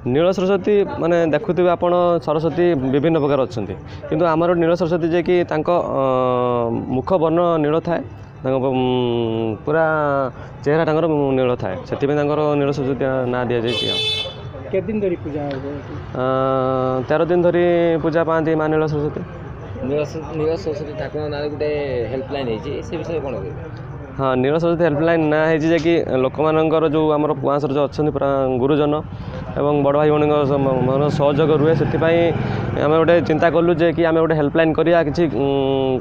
नील सरस्वती माने देखुवे आप सरस्वती विभिन्न प्रकार अच्छा किंतु आमर नील सरस्वती जे कि मुख वर्ण नील थाए पूरा चेहरा नील थाए से नील सरस्वती ना दि जाए। दिन धरी पूजा 13 दिन धरी पूजा पाती माँ नील सरस्वती। नील सरस्वती ठाकुर ना गोटे हेल्पलाइन विषय कौन? हाँ नील सरस्वती हेल्पलाइन ना है कि लोक मानकर जो आम पुआसर जो अच्छा पूरा गुरुजन एवं बड़ भाई भौणी सहयोग रुए से आम गोटे चिंता कलु जे कि आम गोटे हेल्पलाइन करिया कि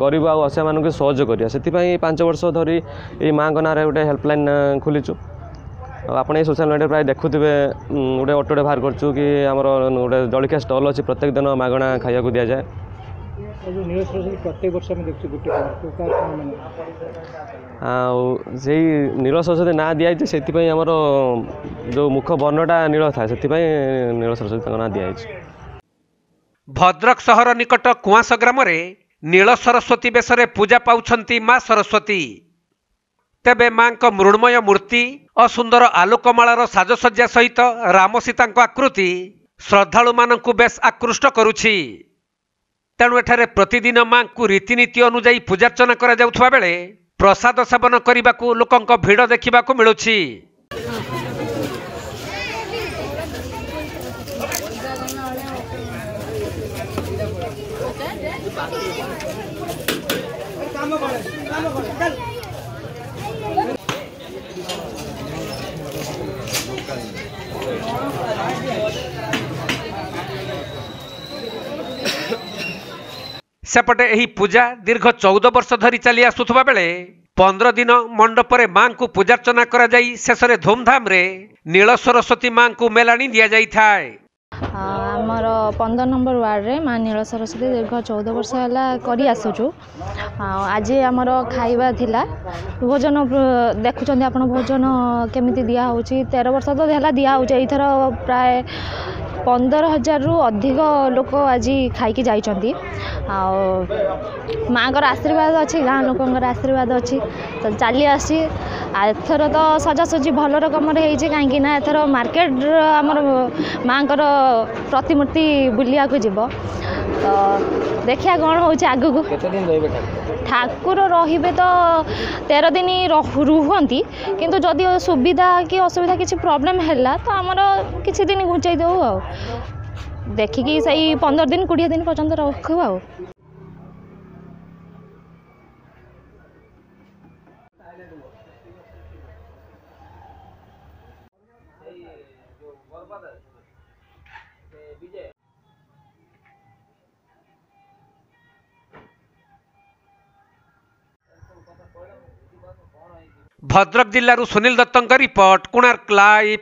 गरीब आ असहाय मानक सहयोग करिया से 5 वर्ष धरी ये माँ ना गोटे हेल्पलाइन खोलीचु। आप सोशल मीडिया प्राय देखुवे गोटे ऑटोटे बाहर करचु कि आमर गोटे जलिया स्टल अच्छी प्रत्येक दिन मागणा खाया दि जाए। प्रत्येक वर्ष देखते से नील सरस्वती ना दिखाई से आमर जो मुख वर्णटा नील था से नील सरस्वती ना दिखाई। भद्रक सहर निकट कुआस ग्राम नील सरस्वती बेशरे पूजा पाउछंती माँ सरस्वती। तेबे माँ को मृण्मय मूर्ति और सुंदर आलोकमालार साजसज्जा सहित राम सीता आकृति श्रद्धालु मानकु बेस आकृष्ट करुछि। तेणु एठारे प्रतिदिन माँ को रीतिनीति अनुजाई पूजार्चना करा जाउथबा बेले प्रसाद सेवन करने को लोकों भिड़ देखा मिलुछि। सेपटे एही पूजा दीर्घ 14 वर्ष धरी चली आसुथबा बेले 15 दिन मंडपरे मां को पूजार्चना करा जाई शेषरे धूमधाम रे नील सरस्वती मां को मेलाणी दिया जाई थाए। आमर 15 नंबर वार्ड रे माँ नील सरस्वती दीर्घ 14 वर्ष है करी आसुचु। आज आमर खाइबा थिला भोजन देखुचंदी आपण भोजन केमिति दिया होची 13 वर्ष तो देला दिया होची। एथर प्राय 15,000 रु अधिक लोक आज खाई जाइछंती। माँ का आशीर्वाद अच्छी गाँ लोकर आशीर्वाद अच्छी तो चली आसी। एथर तो सजासजी भल रकम कहीं एथर मार्केट आमर माँ प्रतिमूर्ति बुलिया को जीव तो देखिया कौन हो आगू ठाकुर रे तो 13 दिन रुहंती किंतु जदि सुविधा कि असुविधा किसी प्रॉब्लम है तो आमर किसी दिन घुंचाई दे देखिकी से 15 दिन 20 दिन पर्यंत रखू आ। भद्रक जिल्लारू सुनील दत्तଙ୍କ रिपोर्ट कोणार्क लाइव।